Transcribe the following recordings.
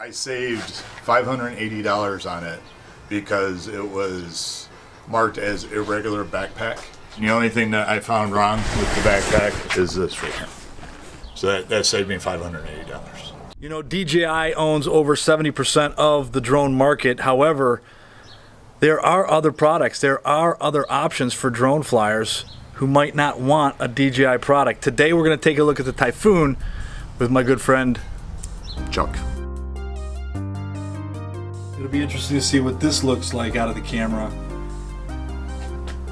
I saved $580 on it because it was marked as irregular backpack. And the only thing that I found wrong with the backpack is this right here. So that saved me $580. You know, DJI owns over 70% of the drone market. However, there are other products. There are other options for drone flyers who might not want a DJI product. Today we're going to take a look at the Typhoon with my good friend Chuck. It'll be interesting to see what this looks like out of the camera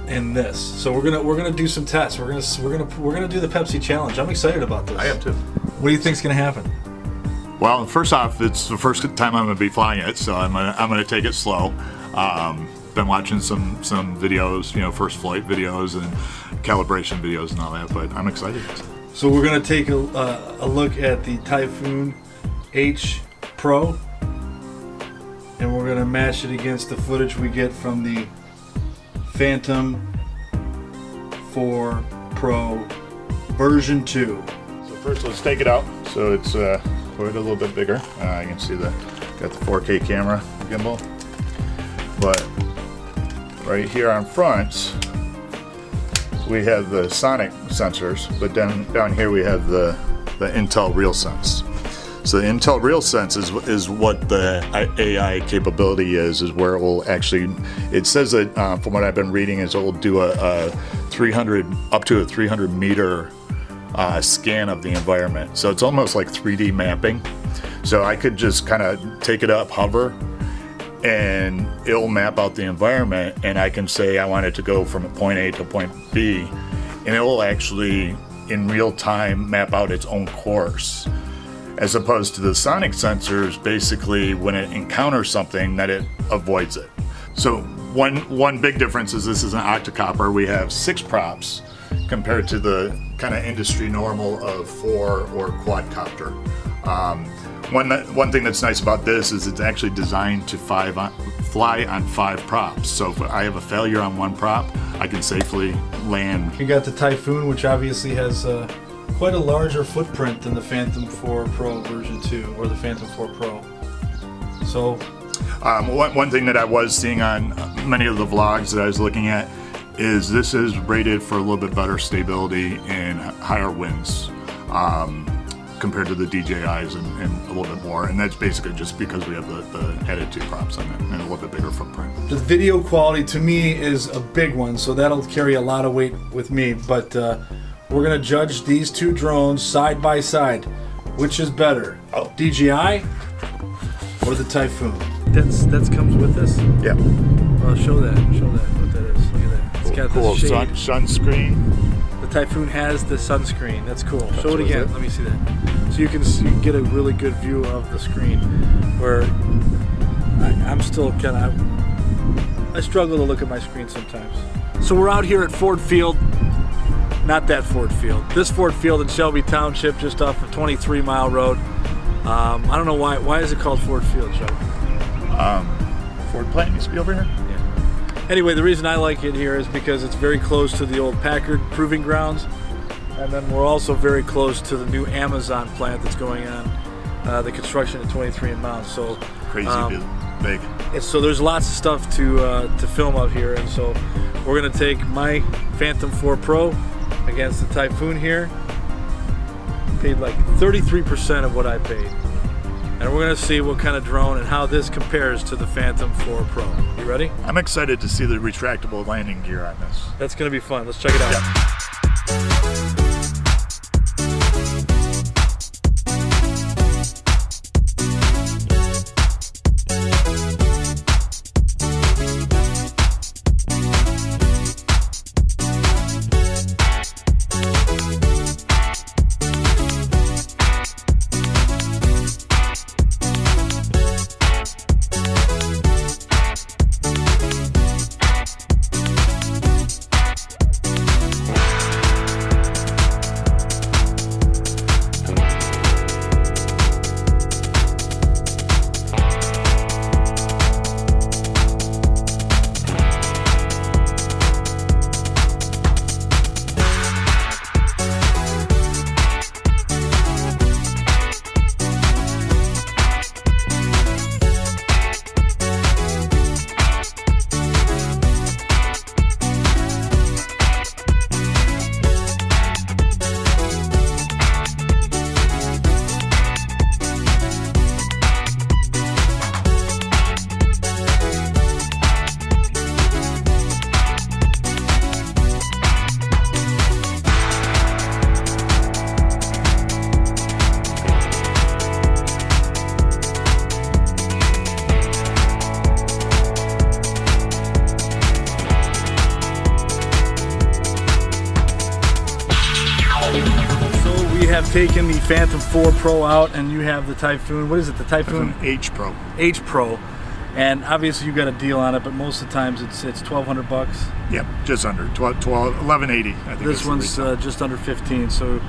and this. So we're gonna do some tests. We're gonna do the Pepsi challenge. I'm excited about this. I am too. What do you think's gonna happen? Well, first off, it's the first time I'm gonna be flying it, so I'm gonna take it slow. Been watching some videos, you know, first flight videos and calibration videos and all that, but I'm excited. So we're gonna take a look at the Typhoon H Pro, and we're gonna match it against the footage we get from the Phantom 4 Pro version 2. So first, let's take it out. So it's quite a little bit bigger. You can see got the 4K camera gimbal, but right here on front we have the sonic sensors, but then down here we have the Intel RealSense. So the Intel RealSense is what the AI capability is where it will actually, it says that from what I've been reading is it will do up to a 300 meter scan of the environment. So it's almost like 3D mapping. So I could just kind of take it up, hover, and it'll map out the environment, and I can say I want it to go from point A to point B, and it will actually in real time map out its own course. As opposed to the sonic sensors, basically when it encounters something, that it avoids it. So one big difference is this is an octocopter. We have 6 props compared to the kind of industry normal of 4 or quadcopter. One thing that's nice about this is it's actually designed to fly on 5 props. So if I have a failure on 1 prop, I can safely land. You got the Typhoon, which obviously has quite a larger footprint than the Phantom 4 Pro version 2 or the Phantom 4 Pro. So one thing that I was seeing on many of the vlogs that I was looking at is this is rated for a little bit better stability and higher winds compared to the DJIs and a little bit more, and that's basically just because we have the added 2 props on it and a little bit bigger footprint. The video quality to me is a big one, so that'll carry a lot of weight with me, but we're gonna judge these 2 drones side by side. Which is better, DJI or the Typhoon? That comes with this? Yeah. Show that what that is. Look at that. It's got cool. this shade. Sunscreen. The Typhoon has the sunscreen. That's cool. Show it again. Let me see that. So you can get a really good view of the screen. Where I'm still kind of, I struggle to look at my screen sometimes. So we're out here at Ford Field. Not that Ford Field. This Ford Field in Shelby Township, just off of 23 Mile Road. I don't know why. Why is it called Ford Field, Chuck? Ford plant used to be over here. Yeah. Anyway, the reason I like it here is because it's very close to the old Packard proving grounds, and then we're also very close to the new Amazon plant that's going on, the construction at 23 Mile. So crazy big. So there's lots of stuff to film out here, and so we're gonna take my Phantom 4 Pro against the Typhoon here. Paid like 33% of what I paid. And we're gonna see what kind of drone and how this compares to the Phantom 4 Pro. You ready? I'm excited to see the retractable landing gear on this. That's gonna be fun. Let's check it out. Yeah. taken the Phantom 4 Pro out, and you have the Typhoon. What is it? The Typhoon H Pro. H Pro, and obviously you got a deal on it, but most of the times it's $1,200. Yep, just under 1180. I think this one's just under 15. So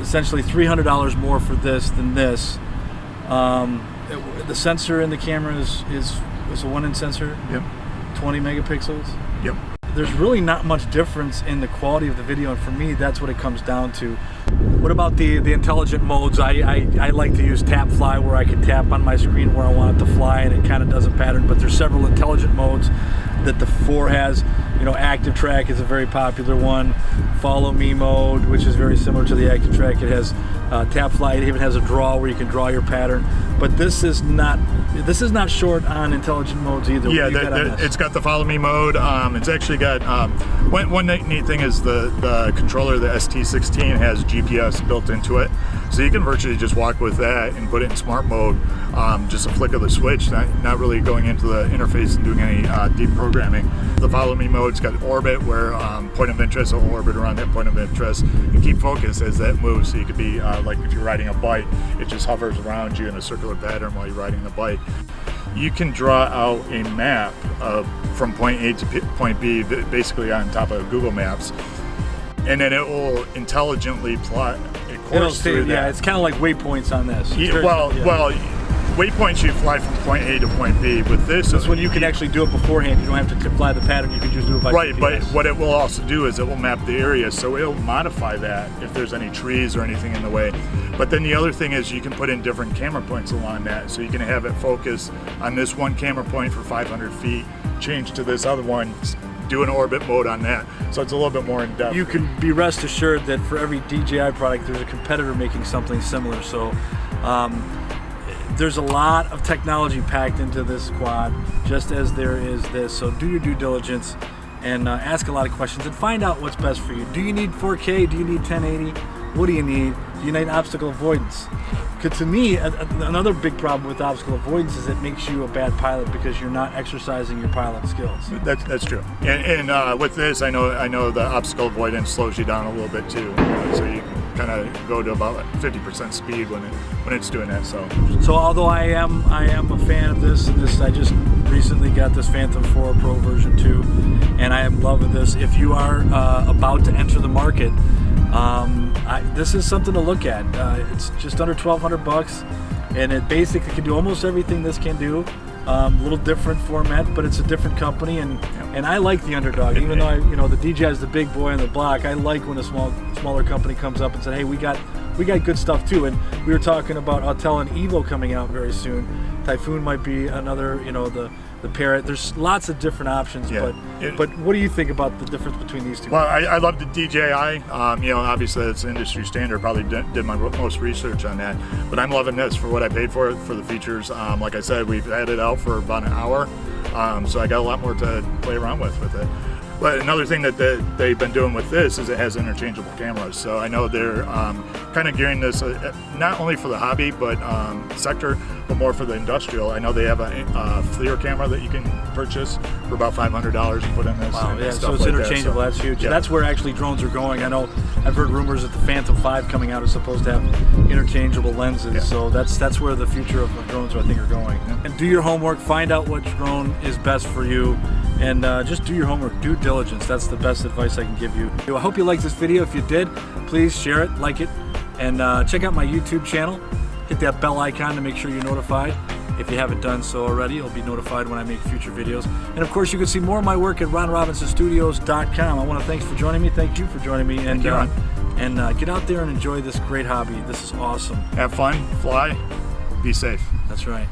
essentially $300 more for this than this. The sensor in the camera is a 1-inch sensor. Yep. 20 megapixels. Yep. There's really not much difference in the quality of the video, and for me, that's what it comes down to. What about the intelligent modes? I like to use tap fly, where I can tap on my screen where I want it to fly, and it kind of does a pattern. But there's several intelligent modes that the 4 has. You know, active track is a very popular one. Follow me mode, which is very similar to the active track. It has tap fly. It even has a draw where you can draw your pattern. But this is not short on intelligent modes either. Yeah, it's got the follow me mode. It's actually got one neat thing is the controller, the ST16, has GPS built into it, so you can virtually just walk with that and put it in smart mode. Just a flick of the switch, not really going into the interface and doing any deep programming. The follow me mode's got orbit, where point of interest will orbit around that point of interest and keep focus as that moves. So you could be like if you're riding a bike, it just hovers around you in a circular pattern while you're riding the bike. You can draw out a map from point A to point B, basically on top of Google Maps, and then it will intelligently plot a course through that. Yeah, it's kind of like waypoints on this. Well, waypoints you fly from point A to point B. With this, that's when you can actually do it beforehand. You don't have to fly the pattern. You can just do it by right. GPS. But what it will also do is it will map the area, so it'll modify that if there's any trees or anything in the way. But then the other thing is you can put in different camera points along that, so you can have it focus on this one camera point for 500 feet, change to this other one, do an orbit mode on that. So it's a little bit more in depth. You can be rest assured that for every DJI product, there's a competitor making something similar. So there's a lot of technology packed into this quad, just as there is this. So do your due diligence and ask a lot of questions and find out what's best for you. Do you need 4K? Do you need 1080? What do you need? Do you need obstacle avoidance? Because to me, another big problem with obstacle avoidance is it makes you a bad pilot because you're not exercising your pilot skills. That's true. And with this, I know the obstacle avoidance slows you down a little bit too. So you can kind of go to about 50% speed when it's doing that. So although I am a fan of this, I just recently got this Phantom 4 Pro version 2, and I am loving this. If you are about to enter the market, this is something to look at. It's just under $1,200, and it basically can do almost everything this can do. A little different format, but it's a different company, and I like the underdog. Even though the DJI is the big boy on the block, I like when a smaller company comes up and said, "Hey, we got good stuff too." And we were talking about Autel and Evo coming out very soon. Typhoon might be another, the Parrot. There's lots of different options, yeah. But what do you think about the difference between these two? Well, I love the DJI. Obviously that's industry standard. Probably did my most research on that, but I'm loving this for what I paid for it, for the features. Like I said, we've had it out for about an hour, so I got a lot more to play around with it. But another thing that they've been doing with this is it has interchangeable cameras. So I know they're kind of gearing this not only for the hobby but sector, but more for the industrial. I know they have a FLIR camera that you can purchase for about $500 and put in this. Wow, yeah, so it's interchangeable. That's huge. Yeah. That's where actually drones are going. I know I've heard rumors that the Phantom 5 coming out is supposed to have interchangeable lenses. Yeah. So that's where the future of drones, I think, are going. Yeah. And do your homework. Find out which drone is best for you. And just do your homework, due diligence. That's the best advice I can give you. I hope you liked this video. If you did, please share it, like it, and check out my YouTube channel. Hit that bell icon to make sure you're notified. If you haven't done so already, you'll be notified when I make future videos. And of course, you can see more of my work at ronrobinsonstudios.com. I want to thanks for joining me. Thank you for joining me. And get out there and enjoy this great hobby. This is awesome. Have fun, fly, be safe. That's right.